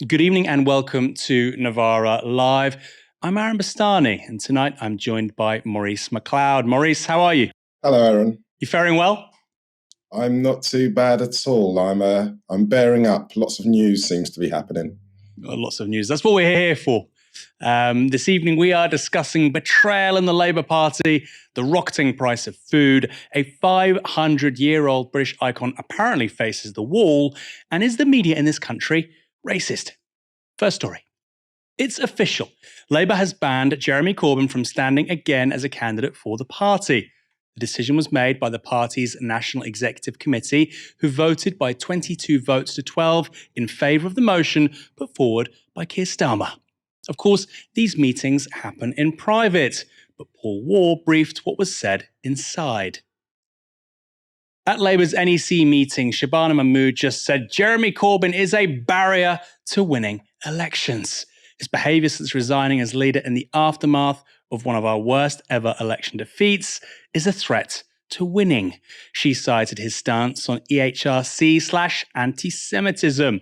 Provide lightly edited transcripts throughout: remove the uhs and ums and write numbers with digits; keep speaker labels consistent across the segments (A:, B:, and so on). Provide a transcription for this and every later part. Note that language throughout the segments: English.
A: Good evening and welcome to Novara Live. I'm Aaron Bastani, and tonight I'm joined by Maurice Mcleod. Maurice, how are you?
B: Hello, Aaron.
A: You faring well?
B: I'm not too bad at all. I'm bearing up. Lots of news seems to be happening.
A: Lots of news. That's what we're here for. This evening we are discussing betrayal in the Labour Party, the rocketing price of food, a 500-year-old British icon apparently faces the wall, and is the media in this country racist? First story. It's official. Labour has banned Jeremy Corbyn from standing again as a candidate for the party. The decision was made by the party's National Executive Committee, who voted by 22 votes to 12 in favour of the motion put forward by Keir Starmer. Of course, these meetings happen in private, but Paul Waugh briefed what was said inside. At Labour's NEC meeting, Shabana Mahmood just said Jeremy Corbyn is a barrier to winning elections. His behaviour since resigning as leader in the aftermath of one of our worst ever election defeats is a threat to winning. She cited his stance on EHRC/anti-Semitism.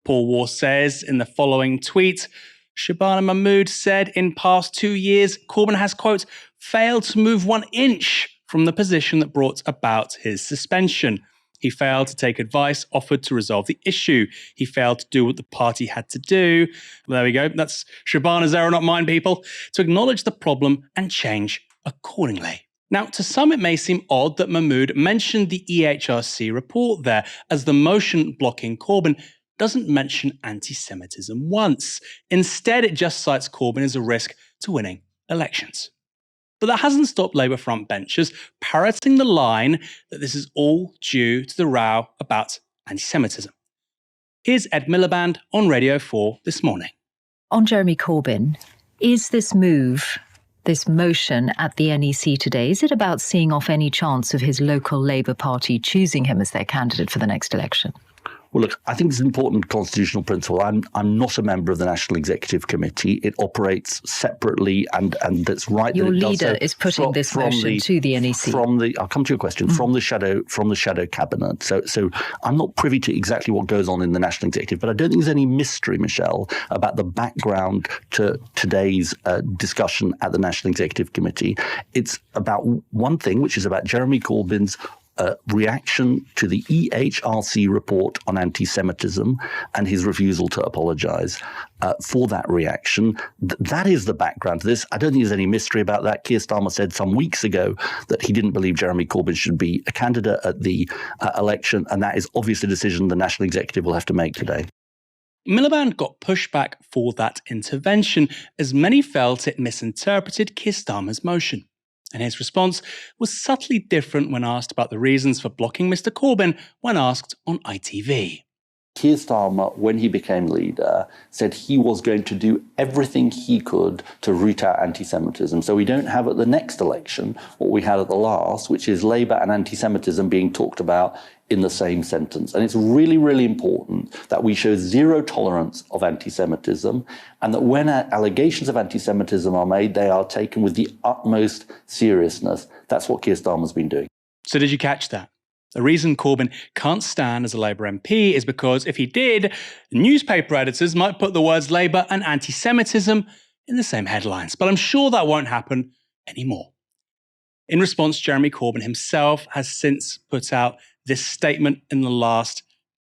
A: Paul Waugh says in the following tweet, Shabana Mahmood said in past 2 years, Corbyn has, quote, failed to move 1 inch from the position that brought about his suspension. He failed to take advice offered to resolve the issue. He failed to do what the party had to do. Well, there we go. That's Shabana's error, not mine, people. To acknowledge the problem and change accordingly. Now, to some, it may seem odd that Mahmood mentioned the EHRC report there, as the motion blocking Corbyn doesn't mention anti-Semitism once. Instead, it just cites Corbyn as a risk to winning elections. But that hasn't stopped Labour frontbenchers parroting the line that this is all due to the row about anti-Semitism. Here's Ed Miliband on Radio 4 this morning.
C: On Jeremy Corbyn, is this move, this motion at the NEC today, is it about seeing off any chance of his local Labour Party choosing him as their candidate for the next election?
D: Well, look, I think it's an important constitutional principle. I'm not a member of the National Executive Committee. It operates separately, and that's right.
C: Your
D: that it
C: leader
D: does so
C: is putting this motion to the NEC.
D: I'll come to your question. From the shadow cabinet. So I'm not privy to exactly what goes on in the National Executive, but I don't think there's any mystery, Michelle, about the background to today's discussion at the National Executive Committee. It's about one thing, which is about Jeremy Corbyn's reaction to the EHRC report on anti-Semitism and his refusal to apologise for that reaction. That is the background to this. I don't think there's any mystery about that. Keir Starmer said some weeks ago that he didn't believe Jeremy Corbyn should be a candidate at the election, and that is obviously a decision the National Executive will have to make today.
A: Miliband got pushback for that intervention, as many felt it misinterpreted Keir Starmer's motion. And his response was subtly different when asked about the reasons for blocking Mr. Corbyn when asked on ITV.
D: Keir Starmer, when he became leader, said he was going to do everything he could to root out anti-Semitism. So we don't have at the next election what we had at the last, which is Labour and anti-Semitism being talked about in the same sentence. And it's really, really important that we show zero tolerance of anti-Semitism, and that when allegations of anti-Semitism are made, they are taken with the utmost seriousness. That's what Keir Starmer's been doing.
A: So did you catch that? The reason Corbyn can't stand as a Labour MP is because if he did, newspaper editors might put the words Labour and anti-Semitism in the same headlines. But I'm sure that won't happen anymore. In response, Jeremy Corbyn himself has since put out this statement in the last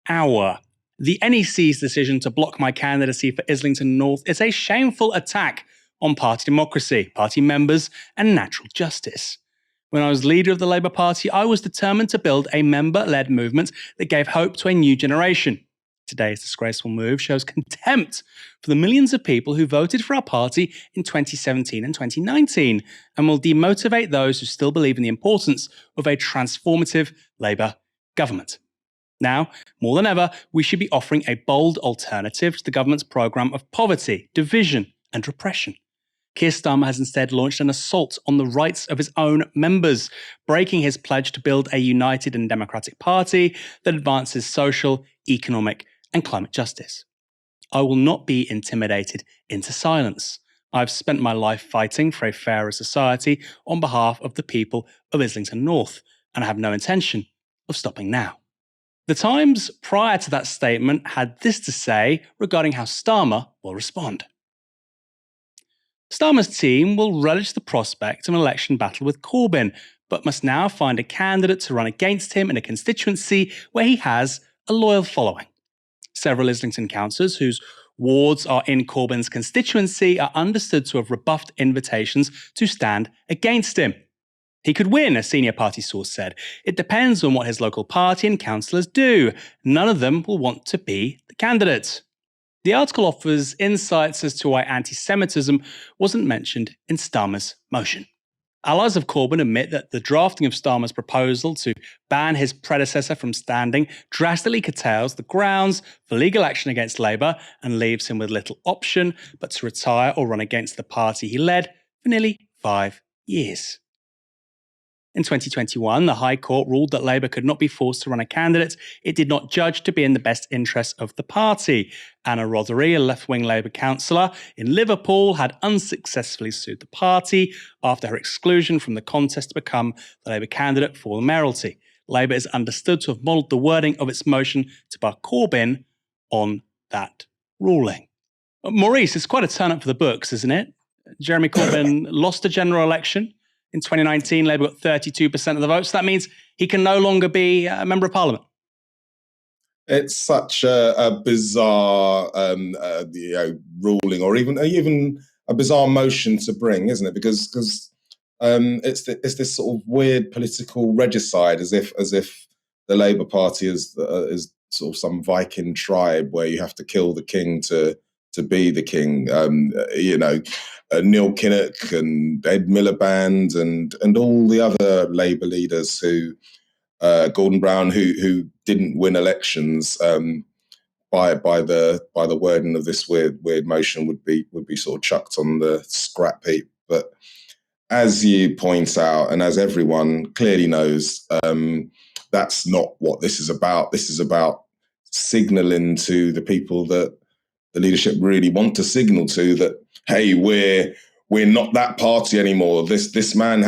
A: hour. The NEC's decision to block my candidacy for Islington North is a shameful attack on party democracy, party members, and natural justice. When I was leader of the Labour Party, I was determined to build a member-led movement that gave hope to a new generation. Today's disgraceful move shows contempt for the millions of people who voted for our party in 2017 and 2019, and will demotivate those who still believe in the importance of a transformative Labour government. Now, more than ever, we should be offering a bold alternative to the government's programme of poverty, division, and repression. Keir Starmer has instead launched an assault on the rights of his own members, breaking his pledge to build a united and democratic party that advances social, economic, and climate justice. I will not be intimidated into silence. I've spent my life fighting for a fairer society on behalf of the people of Islington North, and I have no intention of stopping now. The Times, prior to that statement, had this to say regarding how Starmer will respond. Starmer's team will relish the prospect of an election battle with Corbyn, but must now find a candidate to run against him in a constituency where he has a loyal following. Several Islington councillors whose wards are in Corbyn's constituency are understood to have rebuffed invitations to stand against him. He could win, a senior party source said. It depends on what his local party and councillors do. None of them will want to be the candidate. The article offers insights as to why anti-Semitism wasn't mentioned in Starmer's motion. Allies of Corbyn admit that the drafting of Starmer's proposal to ban his predecessor from standing drastically curtails the grounds for legal action against Labour and leaves him with little option but to retire or run against the party he led for nearly 5 years. In 2021, the High Court ruled that Labour could not be forced to run a candidate it did not judge to be in the best interests of the party. Anna Rothery, a left-wing Labour councillor in Liverpool, had unsuccessfully sued the party after her exclusion from the contest to become the Labour candidate for the mayoralty. Labour is understood to have modelled the wording of its motion to bar Corbyn on that ruling. Maurice, it's quite a turn-up for the books, isn't it? Jeremy Corbyn lost a general election. In 2019, Labour got 32% of the votes. So that means he can no longer be a Member of Parliament.
B: It's such a bizarre ruling, or even a bizarre motion to bring, isn't it? Because it's this sort of weird political regicide, as if the Labour Party is sort of some Viking tribe where you have to kill the king to be the king. Neil Kinnock and Ed Miliband and all the other Labour leaders who Gordon Brown who didn't win elections by the wording of this weird motion would be sort of chucked on the scrap heap. But as you point out, and as everyone clearly knows, that's not what this is about. This is about signalling to the people that the leadership really want to signal to that, hey, we're not that party anymore. This man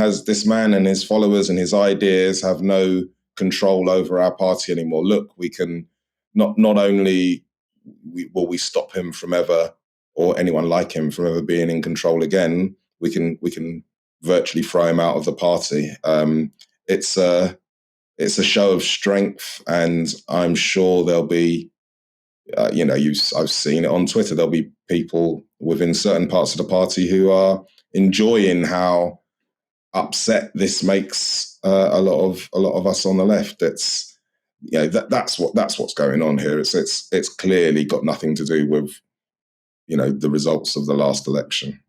B: and his followers and his ideas have no control over our party anymore. Look, we can not only will we stop him from ever, or anyone like him from ever being in control again, we can virtually throw him out of the party. It's a show of strength, and I'm sure there'll be I've seen it on Twitter. There'll be people within certain parts of the party who are enjoying how upset this makes a lot of us on the left. It's that's what's going on here. It's clearly got nothing to do with the results of the last election.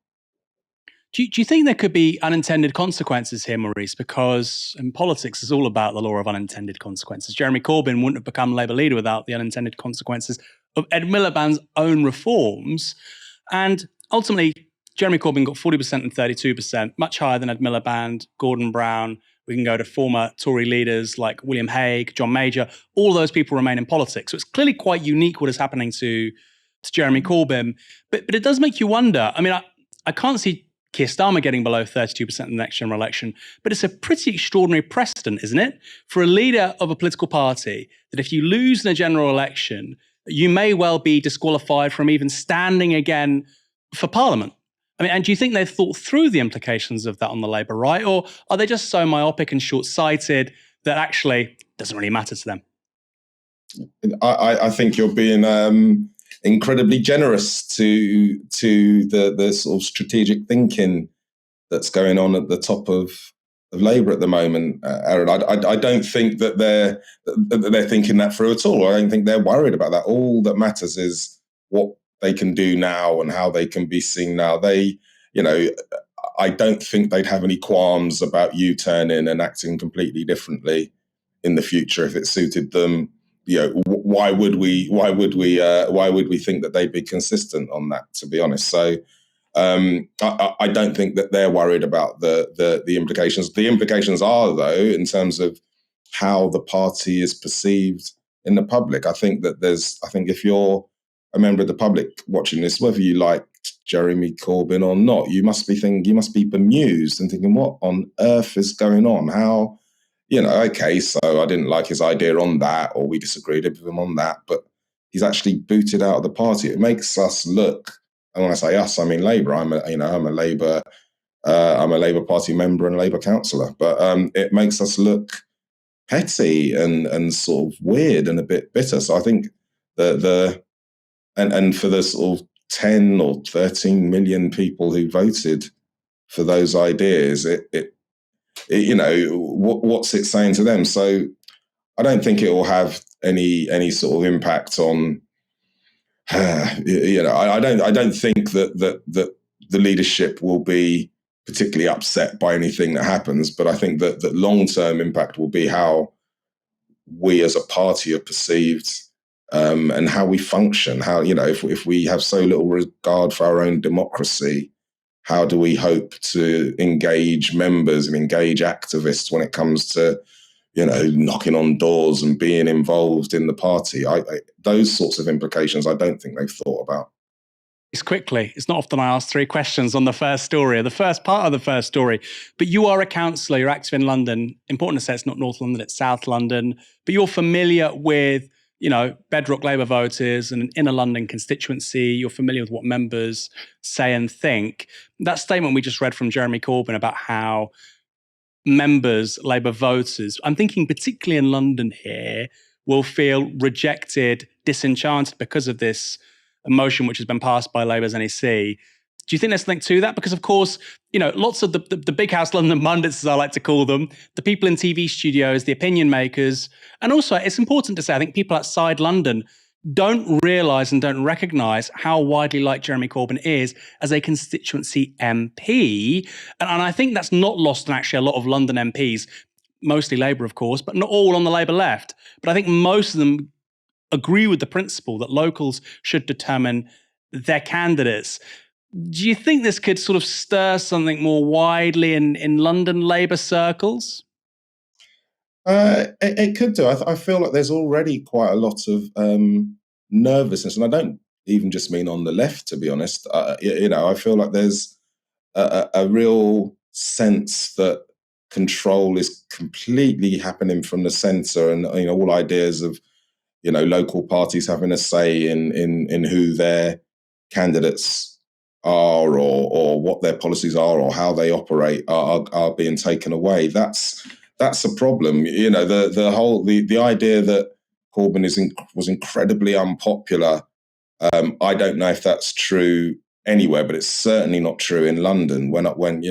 A: Do you think there could be unintended consequences here, Maurice? Because in politics, it's all about the law of unintended consequences. Jeremy Corbyn wouldn't have become Labour leader without the unintended consequences of Ed Miliband's own reforms. And ultimately, Jeremy Corbyn got 40% and 32%, much higher than Ed Miliband, Gordon Brown. We can go to former Tory leaders like William Hague, John Major. All those people remain in politics. So it's clearly quite unique what is happening to Jeremy Corbyn. But it does make you wonder. I mean, I can't see Keir Starmer getting below 32% in the next general election, but it's a pretty extraordinary precedent, isn't it? For a leader of a political party, that if you lose in a general election, you may well be disqualified from even standing again for Parliament. I mean, and do you think they've thought through the implications of that on the Labour right, or are they just so myopic and short-sighted that actually it doesn't really matter to them?
B: I think you're being incredibly generous to the sort of strategic thinking that's going on at the top of Labour at the moment, Aaron. I don't think that they're thinking that through at all. I don't think they're worried about that. All that matters is what they can do now and how they can be seen now. I don't think they'd have any qualms about U-turning and acting completely differently in the future if it suited them. Why would we think that they'd be consistent on that, to be honest? So I don't think that they're worried about the implications. The implications are, though, in terms of how the party is perceived in the public. I think if you're a member of the public watching this, whether you liked Jeremy Corbyn or not, you must be bemused and thinking, what on earth is going on? How okay, so I didn't like his idea on that, or we disagreed with him on that, but he's actually booted out of the party. It makes us look, and when I say us, I mean Labour. I'm a Labour Party member and a Labour councillor, but it makes us look petty and sort of weird and a bit bitter. So I think and for the sort of 10 or 13 million people who voted for those ideas, what's it saying to them? So I don't think it will have any sort of impact on. I don't think that the leadership will be particularly upset by anything that happens, but I think that long-term impact will be how we as a party are perceived, and how we function. How, if we have so little regard for our own democracy, how do we hope to engage members and engage activists when it comes to, knocking on doors and being involved in the party? Those sorts of implications I don't think they've thought about.
A: Quickly, it's not often I ask 3 questions on the first story, or the first part of the first story, but you are a councillor, you're active in London. Important to say it's not North London, it's South London, but you're familiar with, bedrock Labour voters and an inner London constituency. You're familiar with what members say and think. That statement we just read from Jeremy Corbyn about how members, Labour voters, I'm thinking particularly in London here, will feel rejected, disenchanted because of this motion which has been passed by Labour's NEC. Do you think there's something to that? Because, of course, lots of the big house London pundits, as I like to call them, the people in TV studios, the opinion makers, and also it's important to say, I think people outside London don't realise and don't recognise how widely liked Jeremy Corbyn is as a constituency MP. And I think that's not lost on actually a lot of London MPs, mostly Labour, of course, but not all on the Labour left. But I think most of them agree with the principle that locals should determine their candidates. Do you think this could sort of stir something more widely in London Labour circles?
B: It could do. I feel like there's already quite a lot of nervousness, and I don't even just mean on the left, to be honest. I feel like there's a real sense that control is completely happening from the centre, and all ideas of local parties having a say in who their candidates are, or what their policies are, or how they operate are being taken away. That's a problem. The idea that Corbyn was incredibly unpopular. I don't know if that's true anywhere, but it's certainly not true in London. When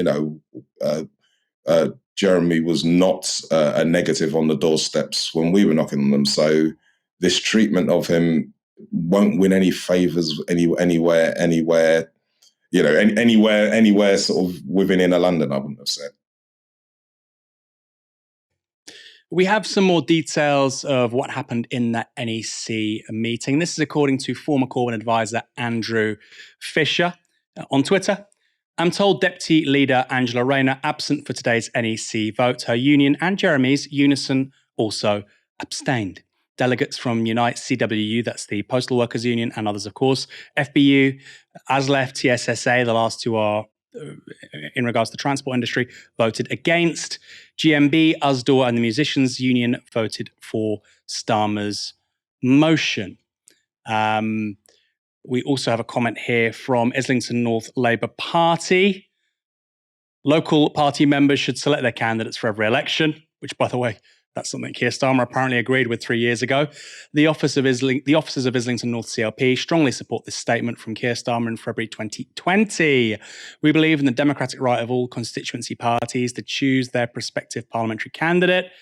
B: Jeremy was not a negative on the doorsteps when we were knocking on them. So this treatment of him won't win any favours anywhere sort of within inner London, I wouldn't have said.
A: We have some more details of what happened in that NEC meeting. This is according to former Corbyn advisor Andrew Fisher on Twitter. I'm told Deputy Leader Angela Rayner absent for today's NEC vote. Her union and Jeremy's unison also abstained. Delegates from Unite CWU, that's the Postal Workers Union, and others, of course, FBU, ASLEF, TSSA, the last two are in regards to the transport industry, voted against. GMB, USDOR, and the Musicians Union voted for Starmer's motion. We also have a comment here from Islington North Labour Party. Local party members should select their candidates for every election, which, by the way, that's something Keir Starmer apparently agreed with 3 years ago. The officers of Islington North CLP strongly support this statement from Keir Starmer in February 2020. We believe in the democratic right of all constituency parties to choose their prospective parliamentary candidate.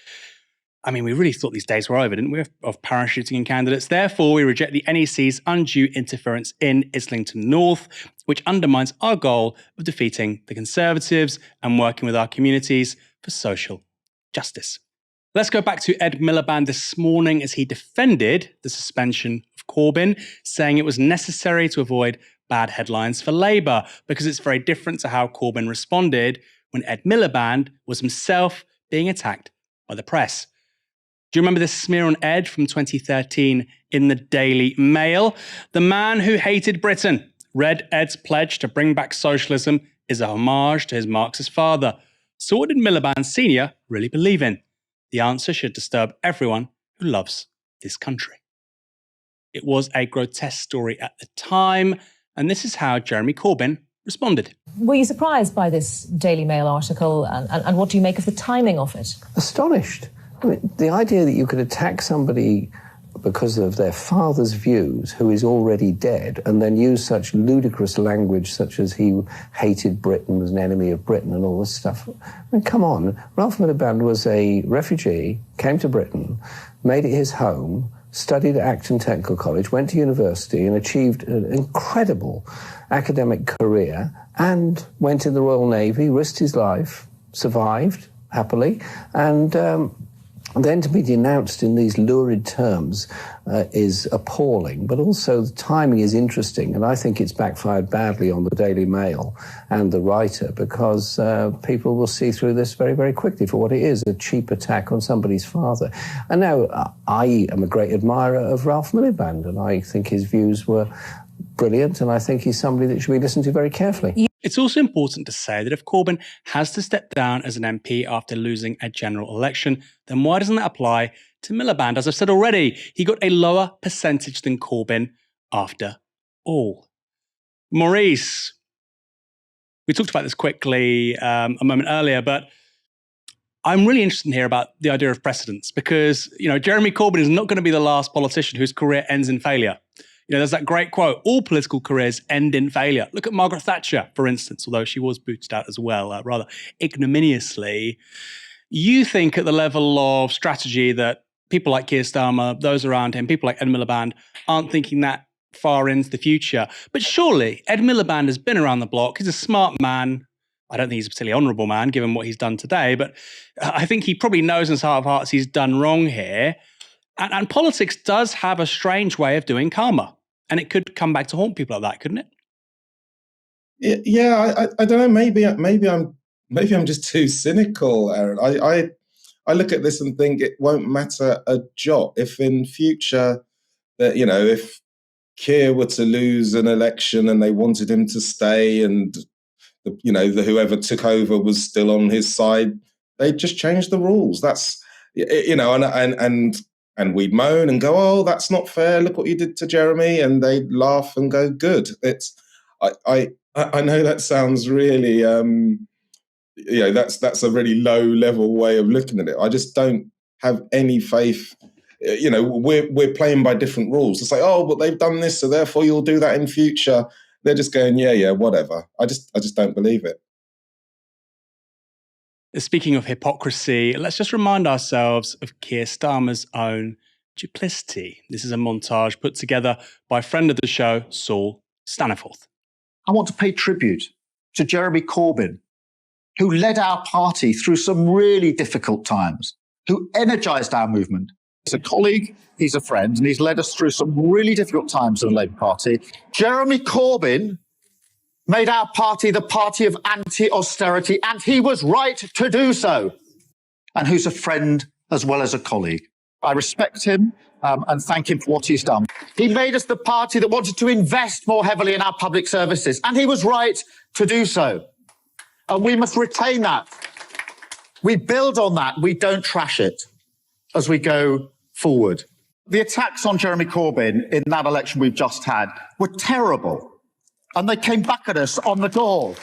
A: I mean, we really thought these days were over, didn't we, of parachuting in candidates? Therefore, we reject the NEC's undue interference in Islington North, which undermines our goal of defeating the Conservatives and working with our communities for social justice. Let's go back to Ed Miliband this morning as he defended the suspension of Corbyn, saying it was necessary to avoid bad headlines for Labour because it's very different to how Corbyn responded when Ed Miliband was himself being attacked by the press. Do you remember this smear on Ed from 2013 in the Daily Mail? The man who hated Britain read Ed's pledge to bring back socialism is a homage to his Marxist father. So what did Miliband Sr. really believe in? The answer should disturb everyone who loves this country. It was a grotesque story at the time, and this is how Jeremy Corbyn responded.
E: Were you surprised by this Daily Mail article, and what do you make of the timing of it?
F: Astonished. I mean, the idea that you could attack somebody because of their father's views, who is already dead, and then use such ludicrous language such as he hated Britain, was an enemy of Britain and all this stuff. I mean, come on. Ralph Miliband was a refugee, came to Britain, made it his home, studied at Acton Technical College, went to university and achieved an incredible academic career, and went in the Royal Navy, risked his life, survived happily, and then to be denounced in these lurid terms is appalling, but also the timing is interesting, and I think it's backfired badly on the Daily Mail and the writer, because people will see through this very, very quickly for what it is, a cheap attack on somebody's father. And now, I am a great admirer of Ralph Miliband, and I think his views were brilliant, and I think he's somebody that should be listened to very carefully.
A: It's also important to say that if Corbyn has to step down as an MP after losing a general election, then why doesn't that apply to Miliband? As I've said already, he got a lower percentage than Corbyn after all. Maurice, we talked about this quickly a moment earlier, but I'm really interested in here about the idea of precedence, because, Jeremy Corbyn is not going to be the last politician whose career ends in failure. There's that great quote, all political careers end in failure. Look at Margaret Thatcher, for instance, although she was booted out as well, rather ignominiously. You think at the level of strategy that people like Keir Starmer, those around him, people like Ed Miliband, aren't thinking that far into the future. But surely Ed Miliband has been around the block. He's a smart man. I don't think he's a particularly honourable man, given what he's done today, but I think he probably knows in his heart of hearts he's done wrong here. And politics does have a strange way of doing karma. And it could come back to haunt people like that, couldn't it?
B: Yeah, I don't know. Maybe I'm just too cynical, Aaron. I look at this and think it won't matter a jot if in future that if Keir were to lose an election and they wanted him to stay, and whoever took over was still on his side, they'd just change the rules. That's and we'd moan and go, oh, that's not fair. Look what you did to Jeremy. And they'd laugh and go, good. I know that sounds really, that's a really low level way of looking at it. I just don't have any faith. We're playing by different rules. It's like, oh, but they've done this, so therefore you'll do that in future. They're just going, yeah, whatever. I just don't believe it.
A: Speaking of hypocrisy, let's just remind ourselves of Keir Starmer's own duplicity. This is a montage put together by friend of the show, Saul Staniforth.
G: I want to pay tribute to Jeremy Corbyn, who led our party through some really difficult times, who energised our movement. He's a colleague, he's a friend, and he's led us through some really difficult times in the Labour Party. Jeremy Corbyn made our party the party of anti-austerity, and he was right to do so, and who's a friend as well as a colleague. I respect him and thank him for what he's done. He made us the party that wanted to invest more heavily in our public services, and he was right to do so. And we must retain that. We build on that. We don't trash it as we go forward. The attacks on Jeremy Corbyn in that election we've just had were terrible. And they came back at us on the door.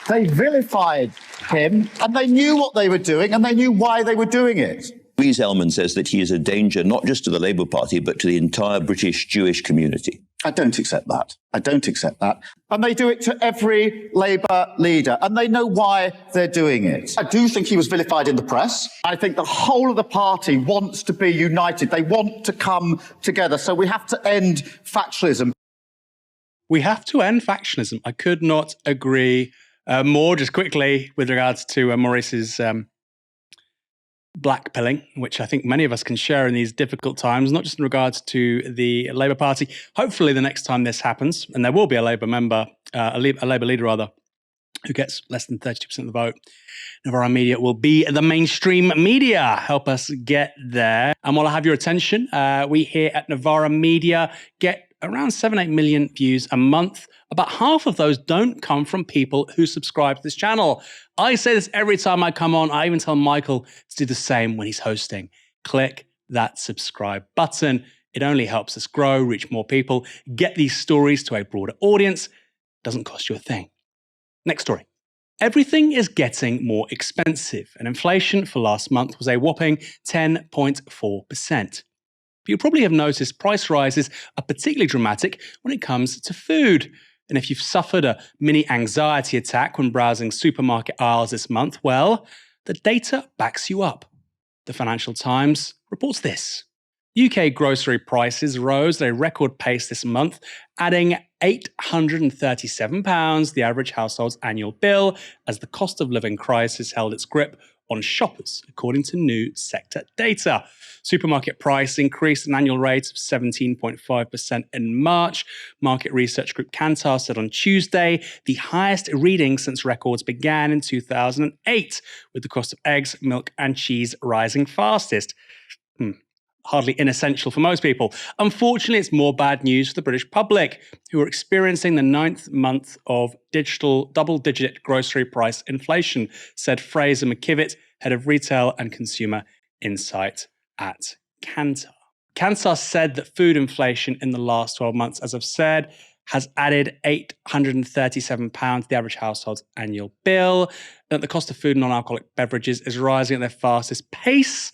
G: They vilified him, and they knew what they were doing, and they knew why they were doing it.
H: Louise Ellman says that he is a danger not just to the Labour Party, but to the entire British Jewish community.
G: I don't accept that. I don't accept that. And they do it to every Labour leader, and they know why they're doing it. I do think he was vilified in the press. I think the whole of the party wants to be united. They want to come together. So we have to end factionalism.
A: We have to end factionalism. I could not agree more. Just quickly, with regards to Maurice's blackpilling, which I think many of us can share in these difficult times, not just in regards to the Labour Party. Hopefully the next time this happens, and there will be a Labour member, a Labour leader rather, who gets less than 32% of the vote, Novara Media will be the mainstream media. Help us get there. And while I have your attention, we here at Novara Media get around 7-8 million views a month. About half of those don't come from people who subscribe to this channel. I say this every time I come on. I even tell Michael to do the same when he's hosting. Click that subscribe button. It only helps us grow, reach more people, get these stories to a broader audience. Doesn't cost you a thing. Next story. Everything is getting more expensive, and inflation for last month was a whopping 10.4%. You probably have noticed price rises are particularly dramatic when it comes to food. And if you've suffered a mini anxiety attack when browsing supermarket aisles this month, well, the data backs you up. The Financial Times reports this. UK grocery prices rose at a record pace this month, adding £837 the average household's annual bill as the cost of living crisis held its grip on shoppers, according to new sector data. Supermarket price increased at an annual rate of 17.5% in March. Market research group Kantar said on Tuesday, the highest reading since records began in 2008, with the cost of eggs, milk, and cheese rising fastest. Hardly inessential for most people. Unfortunately, it's more bad news for the British public, who are experiencing the 9th month of digital double-digit grocery price inflation, said Fraser McKivitt, head of retail and consumer insight at Kantar. Kantar said that food inflation in the last 12 months, as I've said, has added £837 to the average household's annual bill, and that the cost of food and non-alcoholic beverages is rising at their fastest pace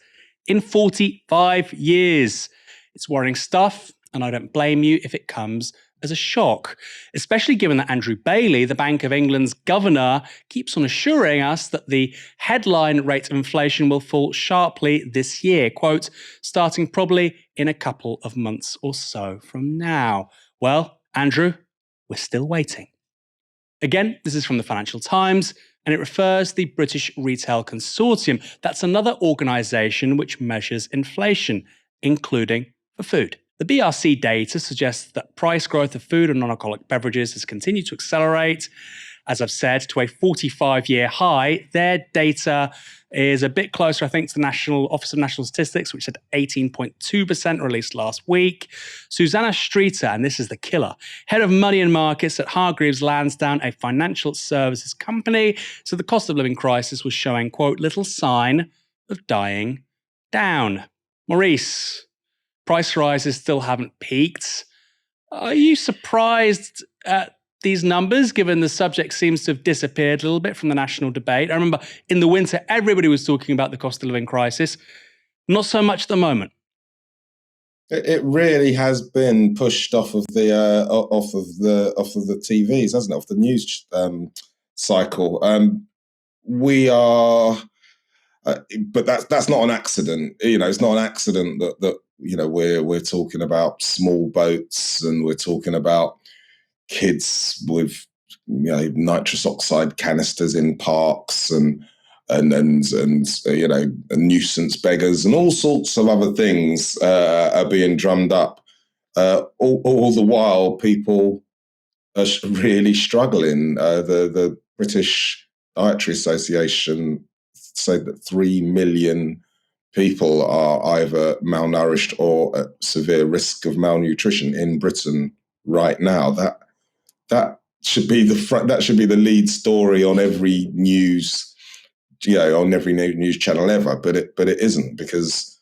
A: in 45 years. It's worrying stuff, and I don't blame you if it comes as a shock, especially given that Andrew Bailey, the Bank of England's governor, keeps on assuring us that the headline rate of inflation will fall sharply this year, quote, starting probably in a couple of months or so from now. Well, Andrew, we're still waiting. Again, this is from the Financial Times, and it refers to the British Retail Consortium. That's another organisation which measures inflation, including for food. The BRC data suggests that price growth of food and non-alcoholic beverages has continued to accelerate, as I've said, to a 45-year high. Their data is a bit closer, I think, to the National Office of National Statistics, which said 18.2% released last week. Susanna Streeter, and this is the killer, head of money and markets at Hargreaves Lansdown, a financial services company, so the cost of living crisis was showing, quote, little sign of dying down. Maurice, price rises still haven't peaked. Are you surprised at these numbers, given the subject seems to have disappeared a little bit from the national debate? I remember in the winter, everybody was talking about the cost of living crisis. Not so much at the moment.
B: It really has been pushed off of the TVs, hasn't it? Off the news cycle. We are, but that's not an accident. You know, it's not an accident that you know we're talking about small boats and we're talking about kids with nitrous oxide canisters in parks and you know nuisance beggars and all sorts of other things are being drummed up. All the while, people are really struggling. The British Dietary Association said that 3 million people are either malnourished or at severe risk of malnutrition in Britain right now. That should be the lead story on every news, on every news channel ever. But it isn't, because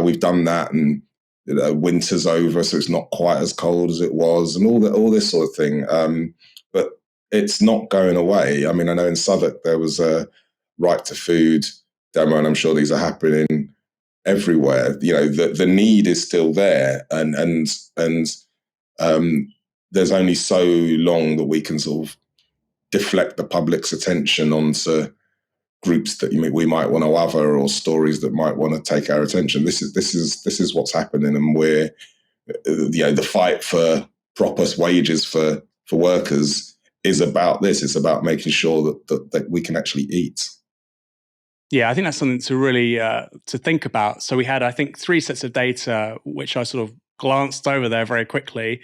B: we've done that, and winter's over, so it's not quite as cold as it was, and all this sort of thing. But it's not going away. I mean, I know in Southwark there was a right to food demo, and I'm sure these are happening everywhere. The need is still there, and there's only so long that we can sort of deflect the public's attention onto groups that we might want to other, or stories that might want to take our attention. This is what's happening, and we're the fight for proper wages for workers is about this. It's about making sure that we can actually eat.
A: Yeah, I think that's something to really to think about. So we had, I think, 3 sets of data, which I sort of glanced over there very quickly.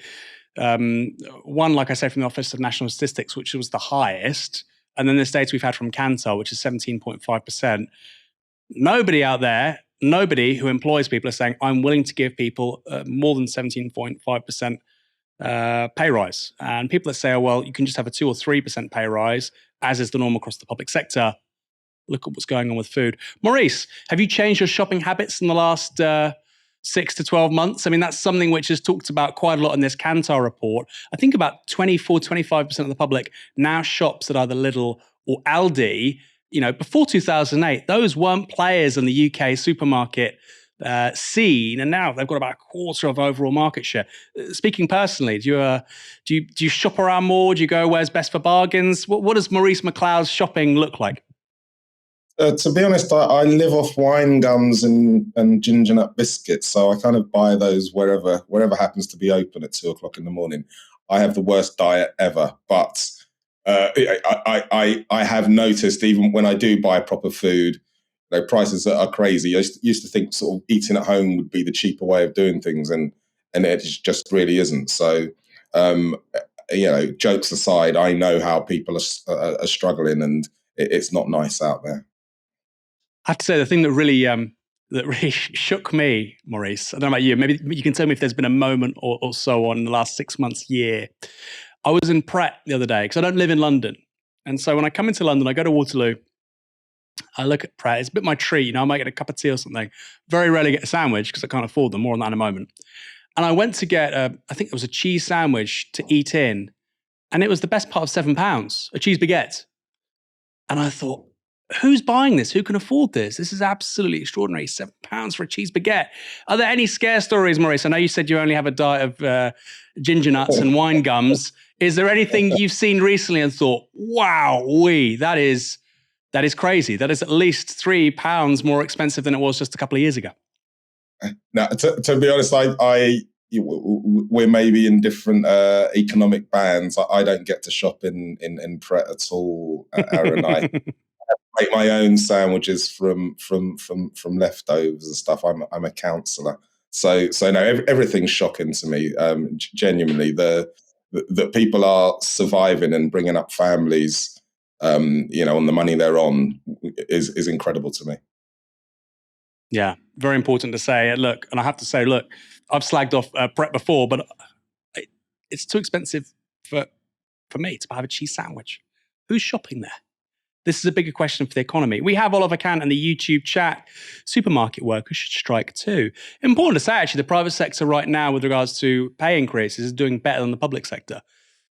A: One, like I said, from the Office of National Statistics, which was the highest. And then this data we've had from Kantar, which is 17.5%. Nobody out there, nobody who employs people, is saying, I'm willing to give people more than 17.5% pay rise. And people that say, oh, well, you can just have a 2 or 3% pay rise, as is the norm across the public sector. Look at what's going on with food. Maurice, have you changed your shopping habits in the last 6 to 12 months? I mean, that's something which is talked about quite a lot in this Kantar report. I think about 25% of the public now shops at either Lidl or Aldi. You know, before 2008, those weren't players in the UK supermarket scene, and now they've got about a quarter of overall market share. Speaking personally, do you shop around more? Do you go where's best for bargains? What does Maurice Mcleod's shopping look like?
B: To be honest, I live off wine gums and ginger nut biscuits, so I kind of buy those wherever happens to be open at 2:00 in the morning. I have the worst diet ever, but I have noticed, even when I do buy proper food, prices that are crazy. I used to think sort of eating at home would be the cheaper way of doing things, and it just really isn't. So, jokes aside, I know how people are struggling, and it's not nice out there.
A: I have to say, the thing that really shook me, Maurice, I don't know about you, maybe you can tell me if there's been a moment or so on in the last 6 months, year. I was in Pret the other day, because I don't live in London. And so when I come into London, I go to Waterloo, I look at Pret, it's a bit my treat, I might get a cup of tea or something. Very rarely get a sandwich, because I can't afford them, more on that in a moment. And I went to get, I think it was a cheese sandwich to eat in, and it was the best part of £7, a cheese baguette. And I thought, who's buying this? Who can afford this? This is absolutely extraordinary. £7 for a cheese baguette. Are there any scare stories, Maurice? I know you said you only have a diet of ginger nuts and wine gums. Is there anything you've seen recently and thought, wow, that is crazy. That is at least £3 more expensive than it was just a couple of years ago.
B: Now, to be honest, we're maybe in different economic bands. I don't get to shop in Pret at all, Aaron. I make my own sandwiches from leftovers and stuff. I'm a counsellor, so no, everything's shocking to me. Genuinely, that people are surviving and bringing up families, on the money they're on is incredible to me.
A: Yeah, very important to say. Look, and I have to say, look, I've slagged off Pret before, but it's too expensive for me to have a cheese sandwich. Who's shopping there? This is a bigger question for the economy. We have Oliver Kant in the YouTube chat. Supermarket workers should strike too. Important to say, actually, the private sector right now, with regards to pay increases, is doing better than the public sector.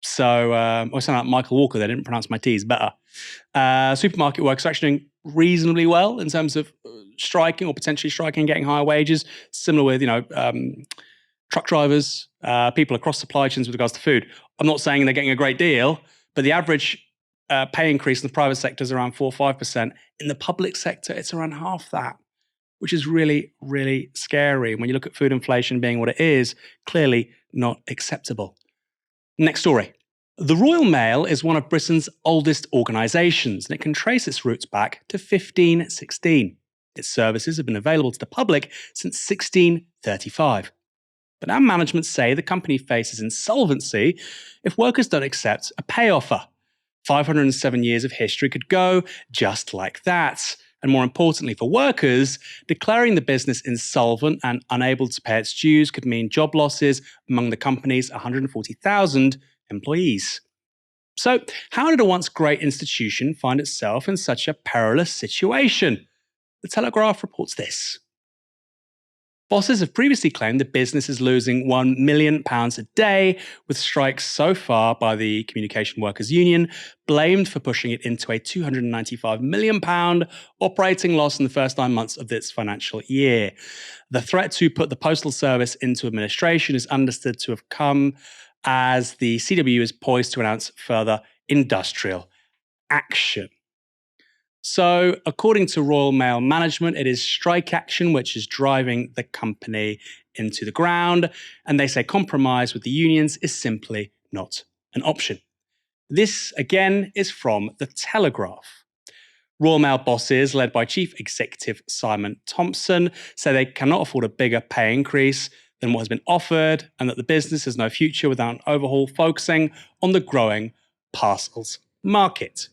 A: So, I sound like Michael Walker there, didn't pronounce my T's better. Supermarket workers are actually doing reasonably well in terms of striking or potentially striking, getting higher wages, similar with, truck drivers, people across supply chains with regards to food. I'm not saying they're getting a great deal, but the average pay increase in the private sector is around 4 or 5%. In the public sector, it's around half that, which is really, really scary. And when you look at food inflation being what it is, clearly not acceptable. Next story. The Royal Mail is one of Britain's oldest organisations, and it can trace its roots back to 1516. Its services have been available to the public since 1635. But now management say the company faces insolvency if workers don't accept a pay offer. 507 years of history could go just like that. And more importantly for workers, declaring the business insolvent and unable to pay its dues could mean job losses among the company's 140,000 employees. So, how did a once great institution find itself in such a perilous situation? The Telegraph reports this. Bosses have previously claimed the business is losing £1 million a day, with strikes so far by the Communication Workers Union blamed for pushing it into a £295 million operating loss in the first 9 months of this financial year. The threat to put the Postal Service into administration is understood to have come as the CWU is poised to announce further industrial action. So, according to Royal Mail management, it is strike action which is driving the company into the ground, and they say compromise with the unions is simply not an option. This, again, is from The Telegraph. Royal Mail bosses, led by Chief Executive Simon Thompson, say they cannot afford a bigger pay increase than what has been offered, and that the business has no future without an overhaul focusing on the growing parcels market.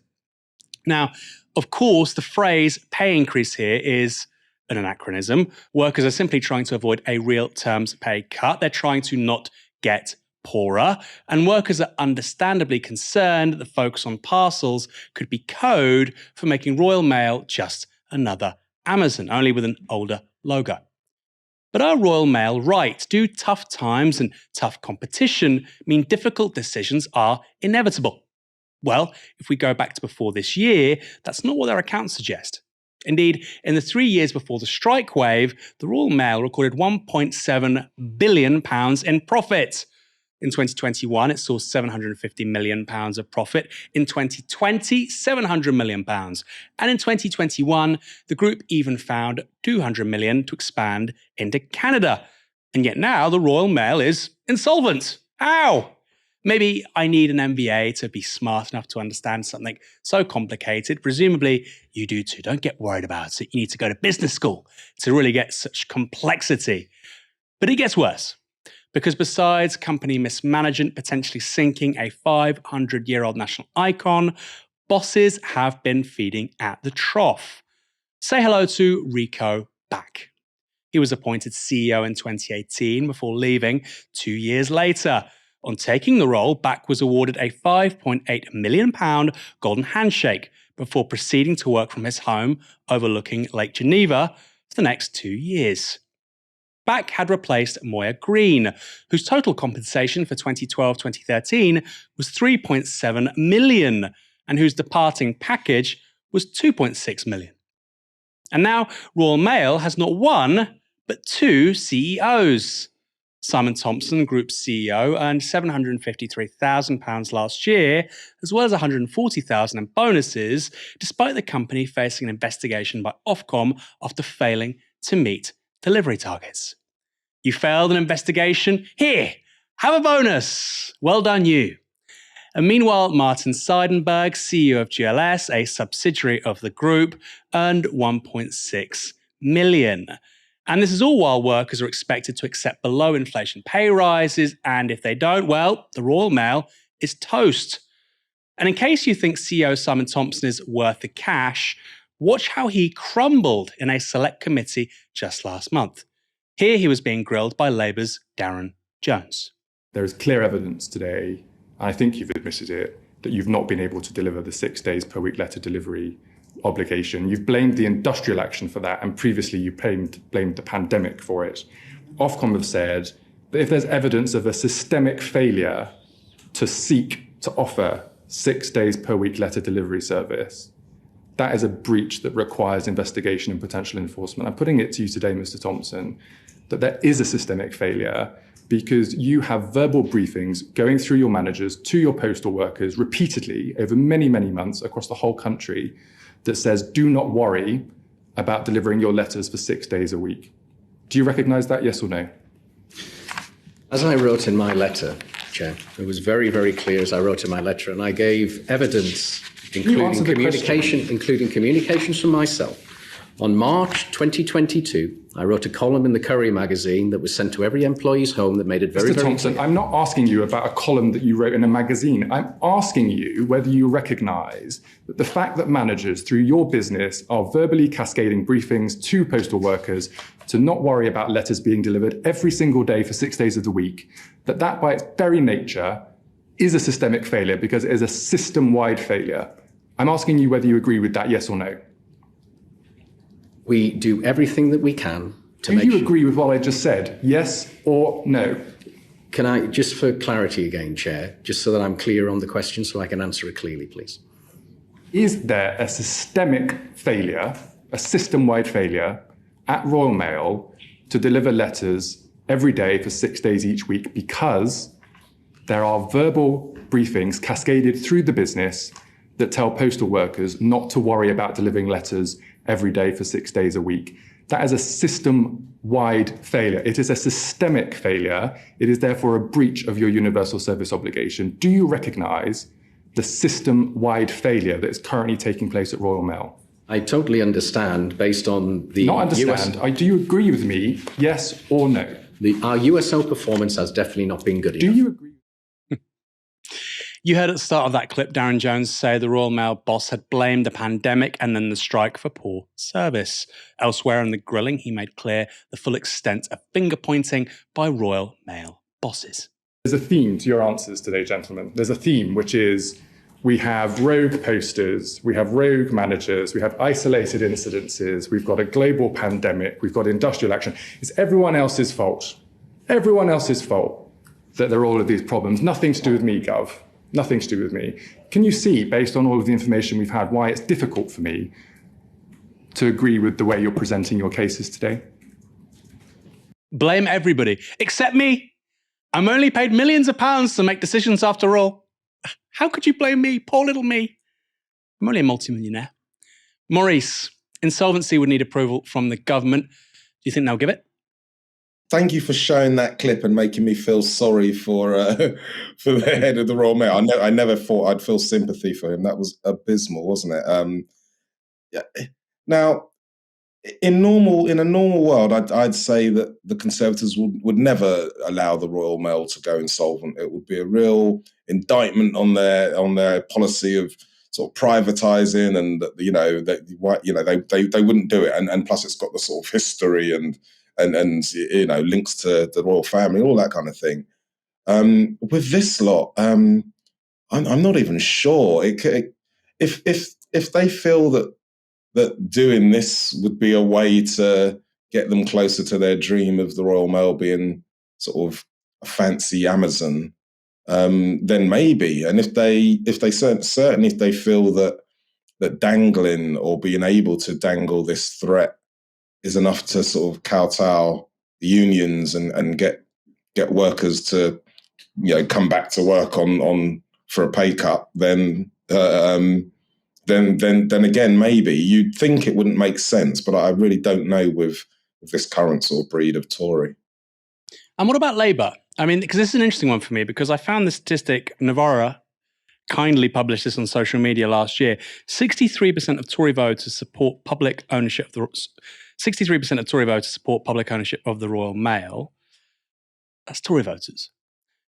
A: Now, of course, the phrase pay increase here is an anachronism. Workers are simply trying to avoid a real terms pay cut. They're trying to not get poorer, and workers are understandably concerned that the focus on parcels could be code for making Royal Mail just another Amazon, only with an older logo. But are Royal Mail right? Do tough times and tough competition mean difficult decisions are inevitable? Well, if we go back to before this year, that's not what their accounts suggest. Indeed, in the 3 years before the strike wave, the Royal Mail recorded £1.7 billion in profit. In 2021, it saw £750 million of profit. In 2020, £700 million. And in 2021, the group even found £200 million to expand into Canada. And yet now the Royal Mail is insolvent. How? Maybe I need an MBA to be smart enough to understand something so complicated. Presumably, you do too. Don't get worried about it. You need to go to business school to really get such complexity. But it gets worse. Because besides company mismanagement potentially sinking a 500-year-old national icon, bosses have been feeding at the trough. Say hello to Rico Back. He was appointed CEO in 2018 before leaving 2 years later. On taking the role, Back was awarded a £5.8 million golden handshake before proceeding to work from his home overlooking Lake Geneva for the next 2 years. Back had replaced Moya Green, whose total compensation for 2012-2013 was £3.7 million, and whose departing package was £2.6 million. And now Royal Mail has not one, but two CEOs. Simon Thompson, Group CEO, earned £753,000 last year, as well as £140,000 in bonuses, despite the company facing an investigation by Ofcom after failing to meet delivery targets. You failed an investigation? Here, have a bonus. Well done, you. And meanwhile, Martin Seidenberg, CEO of GLS, a subsidiary of the group, earned £1.6 million. And this is all while workers are expected to accept below inflation pay rises, and if they don't, well, the Royal Mail is toast. And in case you think CEO Simon Thompson is worth the cash, watch how he crumbled in a select committee just last month. Here he was being grilled by Labour's Darren Jones.
I: There is clear evidence today, I think you've admitted it, that you've not been able to deliver the 6 days per week letter delivery obligation. You've blamed the industrial action for that, and previously you blamed the pandemic for it. Ofcom have said that if there's evidence of a systemic failure to seek to offer 6 days per week letter delivery service, that is a breach that requires investigation and potential enforcement. I'm putting it to you today, Mr. Thompson, that there is a systemic failure because you have verbal briefings going through your managers to your postal workers repeatedly over many, many months across the whole country that says, do not worry about delivering your letters for 6 days a week. Do you recognise that, yes or no?
F: As I wrote in my letter, Chair, it was very, very clear as I wrote in my letter, and I gave evidence, including communications from myself. On March 2022, I wrote a column in the Courier magazine that was sent to every employee's home that made it very,
I: Mr. Thompson,
F: clear.
I: I'm not asking you about a column that you wrote in a magazine. I'm asking you whether you recognise that the fact that managers through your business are verbally cascading briefings to postal workers to not worry about letters being delivered every single day for 6 days of the week, that by its very nature is a systemic failure because it is a system-wide failure. I'm asking you whether you agree with that, yes or no.
F: We do everything that we can to make
I: sure. Do you
F: sure.
I: agree with what I just said, yes or no?
F: Can I, just for clarity again, Chair, just so that I'm clear on the question so I can answer it clearly, please?
I: Is there a systemic failure, a system-wide failure at Royal Mail to deliver letters every day for 6 days each week because there are verbal briefings cascaded through the business that tell postal workers not to worry about delivering letters every day for 6 days a week? That is a system-wide failure. It is a systemic failure. It is therefore a breach of your universal service obligation. Do you recognise the system-wide failure that is currently taking place at Royal Mail?
F: I totally understand based on the
I: Not understand. Do you agree with me, yes or no?
F: Our USO performance has definitely not been good enough.
I: Do you agree?
A: You heard at the start of that clip Darren Jones say the Royal Mail boss had blamed the pandemic and then the strike for poor service. Elsewhere in the grilling, he made clear the full extent of finger-pointing by Royal Mail bosses.
I: There's a theme to your answers today, gentlemen. There's a theme, which is we have rogue posters, we have rogue managers, we have isolated incidences, we've got a global pandemic, we've got industrial action. It's everyone else's fault. Everyone else's fault that there are all of these problems. Nothing to do with me, Gov. Nothing to do with me. Can you see, based on all of the information we've had, why it's difficult for me to agree with the way you're presenting your cases today?
A: Blame everybody, except me. I'm only paid millions of pounds to make decisions after all. How could you blame me, poor little me? I'm only a multimillionaire. Maurice, insolvency would need approval from the government. Do you think they'll give it?
B: Thank you for showing that clip and making me feel sorry for the head of the Royal Mail. I never thought I'd feel sympathy for him. That was abysmal, wasn't it? Yeah. Now, in a normal world, I'd say that the Conservatives would never allow the Royal Mail to go insolvent. It would be a real indictment on their policy of sort of privatising, and they wouldn't do it. And plus, it's got the sort of history and links to the royal family, all that kind of thing. With this lot, I'm not even sure. If they feel that doing this would be a way to get them closer to their dream of the Royal Mail being sort of a fancy Amazon, then maybe. And if they feel that dangling or being able to dangle this threat is enough to sort of kowtow the unions and get workers to come back to work on for a pay cut, then again, maybe. You'd think it wouldn't make sense, but I really don't know with this current sort of breed of Tory.
A: And what about Labour? I mean, because this is an interesting one for me, because I found the statistic, Novara kindly published this on social media last year. 63% of Tory voters support public ownership of the 63% of Tory voters support public ownership of the Royal Mail. That's Tory voters.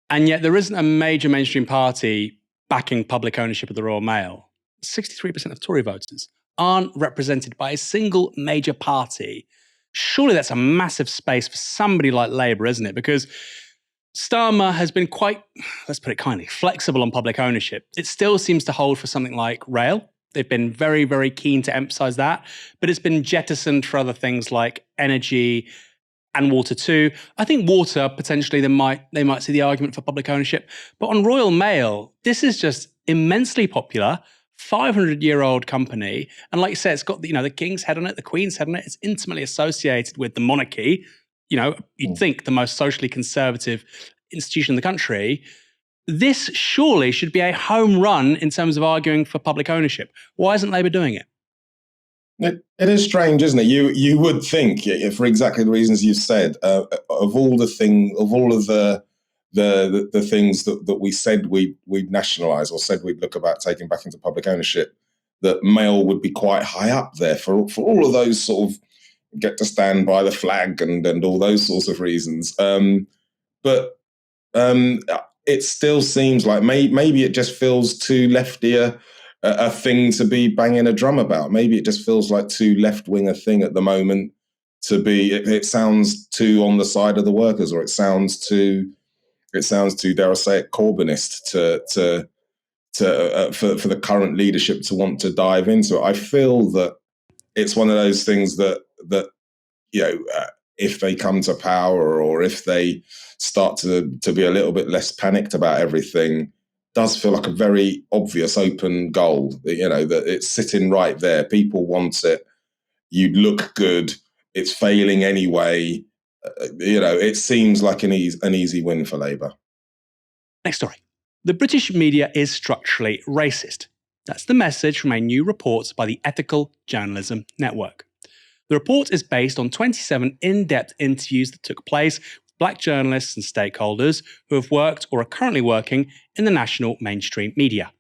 A: And yet there isn't a major mainstream party backing public ownership of the Royal Mail. 63% of Tory voters aren't represented by a single major party. Surely that's a massive space for somebody like Labour, isn't it? Because Starmer has been quite, let's put it kindly, flexible on public ownership. It still seems to hold for something like rail. They've been very, very keen to emphasise that, but it's been jettisoned for other things like energy and water too. I think water, potentially, they might see the argument for public ownership. But on Royal Mail, this is just immensely popular, 500-year-old company. And like you said, it's got the King's head on it, the Queen's head on it. It's intimately associated with the monarchy. You'd think the most socially conservative institution in the country. This surely should be a home run in terms of arguing for public ownership. Why isn't Labour doing it?
B: It is strange, isn't it? You would think, for exactly the reasons you've said, of all of the things that we said we'd nationalise or said we'd look about taking back into public ownership, that mail would be quite high up there for all of those sort of get to stand by the flag and all those sorts of reasons. But it still seems like maybe it just feels too lefty a thing to be banging a drum about. Maybe it just feels like too left-wing a thing at the moment to be. It sounds too on the side of the workers, or it sounds too, dare I say it, Corbynist for the current leadership to want to dive into it. I feel that it's one of those things that if they come to power, or if they start to be a little bit less panicked about everything, does feel like a very obvious open goal. That it's sitting right there. People want it. You look good. It's failing anyway. It seems like an easy win for Labour.
A: Next story. The British media is structurally racist. That's the message from a new report by the Ethical Journalism Network. The report is based on 27 in-depth interviews that took place with Black journalists and stakeholders who have worked or are currently working in the national mainstream media.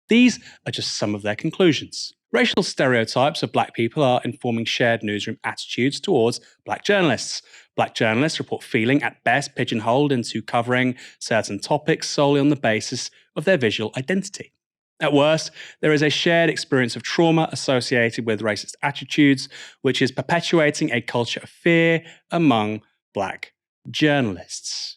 A: These are just some of their conclusions. Racial stereotypes of Black people are informing shared newsroom attitudes towards Black journalists. Black journalists report feeling, at best, pigeonholed into covering certain topics solely on the basis of their visual identity. At worst, there is a shared experience of trauma associated with racist attitudes, which is perpetuating a culture of fear among Black journalists.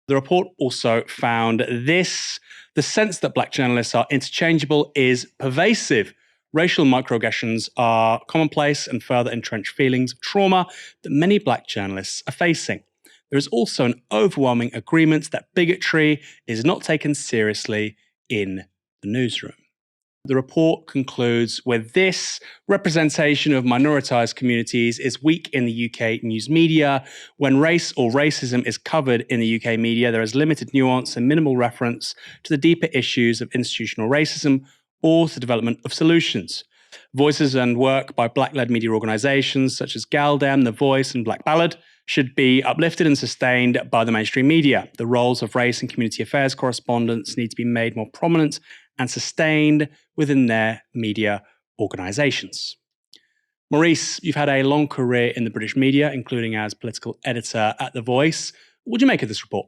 A: The report also found this: the sense that black journalists are interchangeable is pervasive. Racial microaggressions are commonplace and further entrench feelings of trauma that many black journalists are facing. There is also an overwhelming agreement that bigotry is not taken seriously in the newsroom. The report concludes with this: representation of minoritized communities is weak in the UK news media. When race or racism is covered in the UK media, there is limited nuance and minimal reference to the deeper issues of institutional racism or the development of solutions. Voices and work by black-led media organisations such as Galdem, The Voice and Black Ballad should be uplifted and sustained by the mainstream media. The roles of race and community affairs correspondents need to be made more prominent and sustained within their media organisations. Maurice, you've had a long career in the British media, including as political editor at The Voice. What do you make of this report?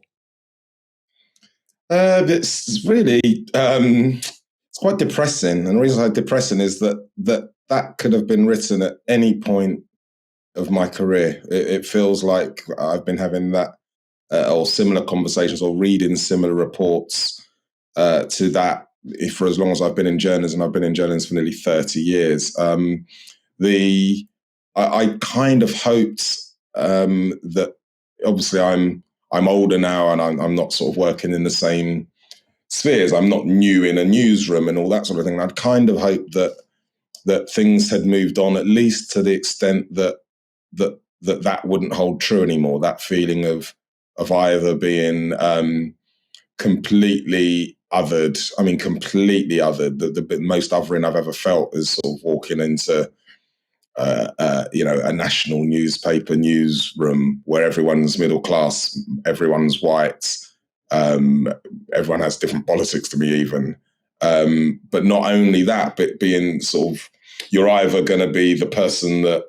B: It's really it's quite depressing, and the reason it's depressing is that could have been written at any point of my career. It feels like I've been having that or similar conversations or reading similar reports to that for as long as I've been in journalism. I've been in journalism for nearly 30 years. I kind of hoped that, obviously I'm older now and I'm not sort of working in the same spheres. I'm not new in a newsroom and all that sort of thing. I'd kind of hoped that things had moved on, at least to the extent that wouldn't hold true anymore. That feeling of either being completely othered. I mean, completely othered. The most othering I've ever felt is sort of walking into a national newspaper newsroom where everyone's middle class, everyone's white, everyone has different politics to me even. But not only that, but being sort of, you're either going to be the person that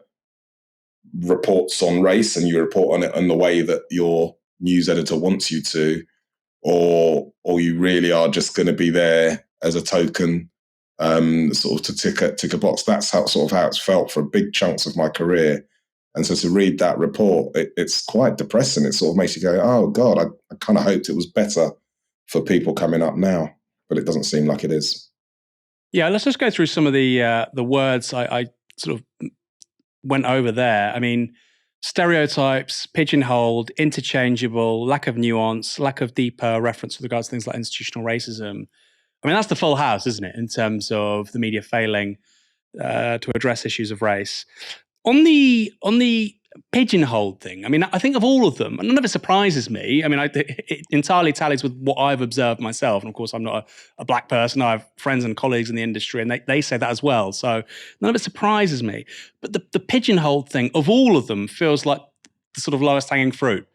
B: reports on race and you report on it in the way that your news editor wants you to, or you really are just going to be there as a token, sort of to tick a box. That's how it's felt for big chunks of my career. And so to read that report, it's quite depressing. It sort of makes you go, oh God, I kind of hoped it was better for people coming up now, but it doesn't seem like it is.
A: Yeah, let's just go through some of the words I sort of went over there. I mean, stereotypes, pigeonholed, interchangeable, lack of nuance, lack of deeper reference with regards to things like institutional racism. I mean, that's the full house, isn't it, in terms of the media failing to address issues of race. On the pigeonholed thing, I mean, I think of all of them, and none of it surprises me. I mean, it entirely tallies with what I've observed myself. And of course, I'm not a black person. I have friends and colleagues in the industry, and they say that as well. So none of it surprises me. But the pigeonholed thing of all of them feels like the sort of lowest hanging fruit,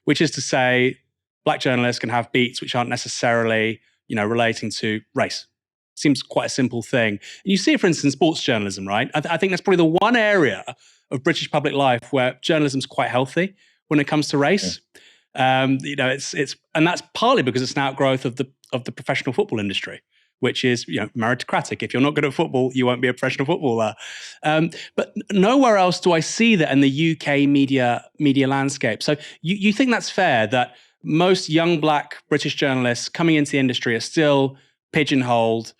A: which is to say black journalists can have beats which aren't necessarily, relating to race. Seems quite a simple thing. And you see it, for instance, sports journalism, right? I think that's probably the one area of British public life where journalism's quite healthy when it comes to race. Yeah. It's and that's partly because it's an outgrowth of the professional football industry, which is meritocratic. If you're not good at football, you won't be a professional footballer. But nowhere else do I see that in the UK media landscape. So you think that's fair that most young black British journalists coming into the industry are still pigeonholed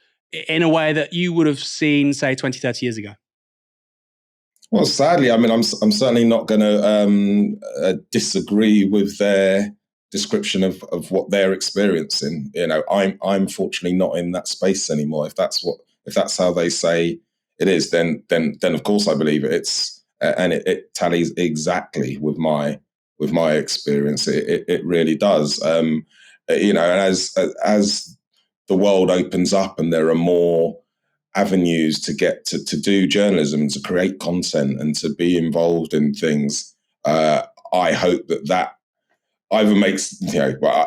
A: in a way that you would have seen, say, 20, 30 years ago?
B: Well, sadly, I mean, I'm certainly not going to disagree with their description of what they're experiencing. I'm fortunately not in that space anymore. If that's how they say it is, then of course I believe it. It tallies exactly with my experience. It really does. And as the world opens up and there are more avenues to get to do journalism, to create content and to be involved in things, I hope that either makes,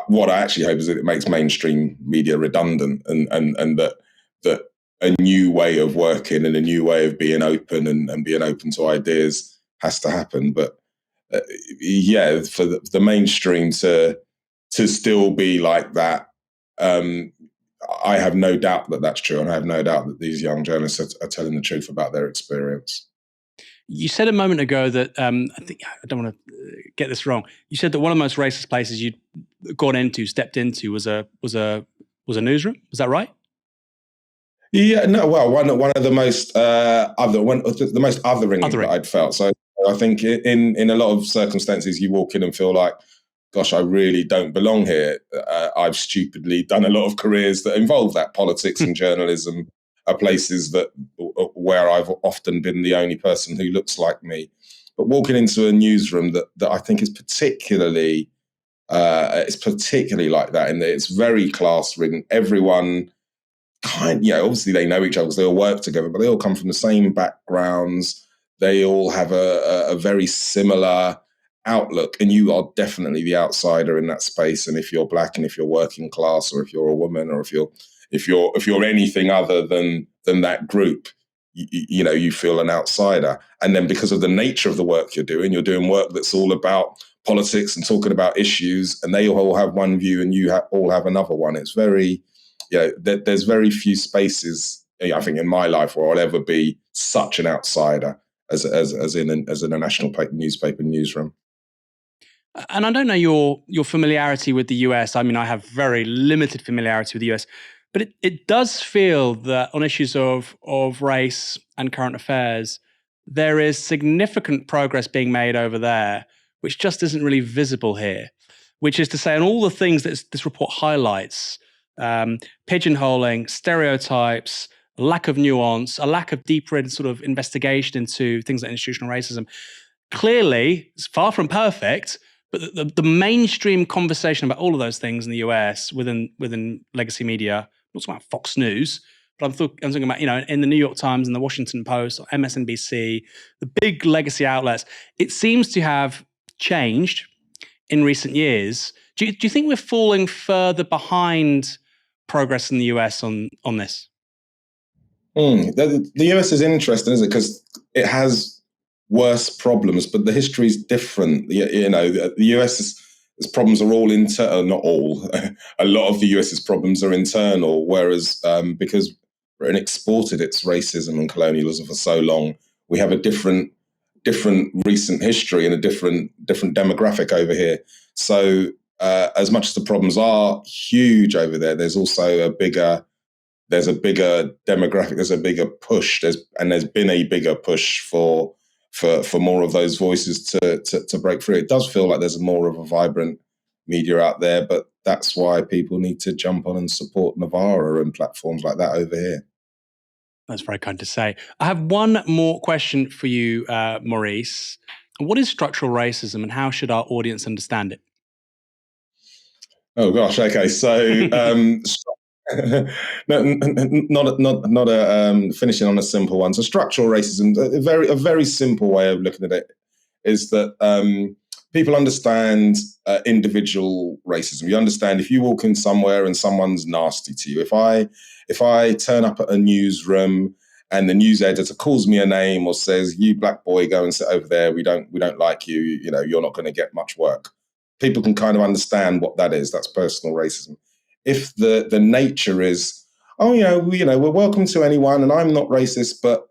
B: what I actually hope is that it makes mainstream media redundant and that a new way of working and a new way of being open and being open to ideas has to happen. But for the mainstream to still be like that, I have no doubt that that's true, and I have no doubt that these young journalists are telling the truth about their experience.
A: You said a moment ago that I don't want to get this wrong. You said that one of the most racist places you'd stepped into was a newsroom. Was that right?
B: Yeah, no. Well, one of the most the most othering that I'd felt. So I think in a lot of circumstances, you walk in and feel like, gosh, I really don't belong here. I've stupidly done a lot of careers that involve that. Politics and journalism are places where I've often been the only person who looks like me. But walking into a newsroom that I think is particularly like that, and it's very class ridden. Everyone obviously they know each other because they all work together, but they all come from the same backgrounds. They all have a very similar outlook, and you are definitely the outsider in that space. And if you're black, and if you're working class, or if you're a woman, or if you're anything other than that group, you feel an outsider. And then because of the nature of the work you're doing work that's all about politics and talking about issues, and they all have one view and you all have another one. It's very there's very few spaces, I think, in my life where I'll ever be such an outsider as in a national newspaper newsroom.
A: And I don't know your familiarity with the US. I mean, I have very limited familiarity with the US, but it does feel that on issues of race and current affairs, there is significant progress being made over there, which just isn't really visible here. Which is to say, on all the things that this report highlights, pigeonholing, stereotypes, a lack of nuance, a lack of deeper sort of investigation into things like institutional racism. Clearly, it's far from perfect, but the mainstream conversation about all of those things in the US within legacy media, I'm not talking about Fox News, but I'm talking about, in the New York Times and the Washington Post or MSNBC, the big legacy outlets, it seems to have changed in recent years. Do you think we're falling further behind progress in the US on this?
B: The US is interesting, isn't it? Because it has worse problems, but the history is different. The US's problems are all internal, not all. A lot of the US's problems are internal, whereas because Britain exported its racism and colonialism for so long, we have a different recent history and a different demographic over here. So as much as the problems are huge over there, there's also a bigger demographic. There's a bigger push. There's been a bigger push for more of those voices to break through. It does feel like there's more of a vibrant media out there, but that's why people need to jump on and support Novara and platforms like that over here.
A: That's very kind to say. I have one more question for you, Maurice. What is structural racism, and how should our audience understand it?
B: Oh gosh, okay. So finishing on a simple one. So structural racism, a very simple way of looking at it is that people understand individual racism. You understand if you walk in somewhere and someone's nasty to you. If I turn up at a newsroom and the news editor calls me a name or says, "You black boy, go and sit over there. We don't like you. You're not going to get much work." People can kind of understand what that is. That's personal racism. If the nature is, we're welcome to anyone, and I'm not racist, but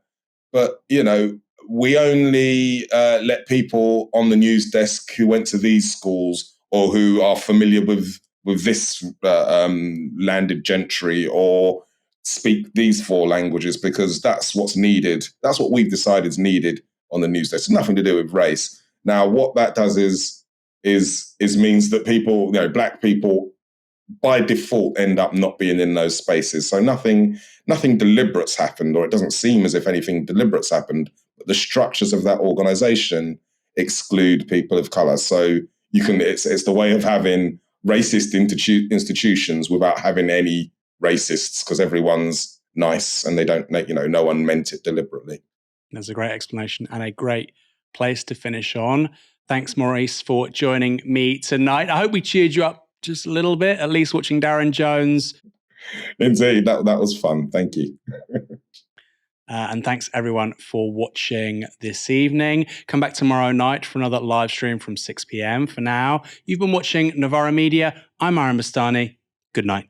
B: we only let people on the news desk who went to these schools or who are familiar with this landed gentry or speak these 4 languages because that's what's needed. That's what we've decided is needed on the news desk. It's nothing to do with race. Now, what that does is means that people, black people, by default end up not being in those spaces. So nothing deliberate's happened, or it doesn't seem as if anything deliberate's happened. But the structures of that organization exclude people of color. So it's the way of having racist institutions without having any racists, because everyone's nice and they don't, no one meant it deliberately.
A: That's a great explanation and a great place to finish on. Thanks, Maurice, for joining me tonight. I hope we cheered you up just a little bit, at least watching Darren Jones.
B: Indeed, that was fun. Thank you.
A: And thanks, everyone, for watching this evening. Come back tomorrow night for another live stream from 6 p.m. For now, you've been watching Novara Media. I'm Bastani. Good night.